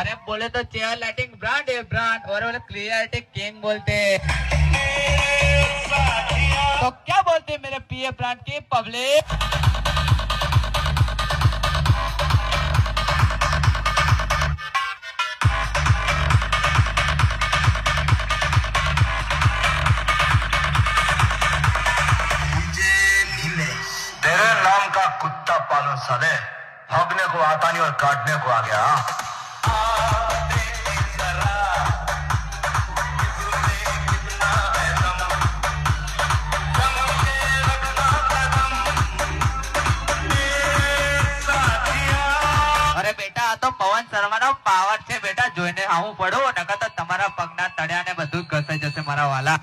अरे बोले तो चेयर लाइटिंग ब्रांड है ब्रांड, और बोले क्लियरिटी किंग बोलते। तो क्या बोलते मेरे पीए ब्रांड की पब्लिक? तेरे नाम का कुत्ता पालो साले, भगने को आता नहीं और काटने को आ गया। अरे बेटा आ तो पवन शर्मा नो पावर छे बेटा, જોઈને આવું પડો નકર તો તમારા પગના તળિયાને બધું ઘસાઈ જશે મારા વાલા।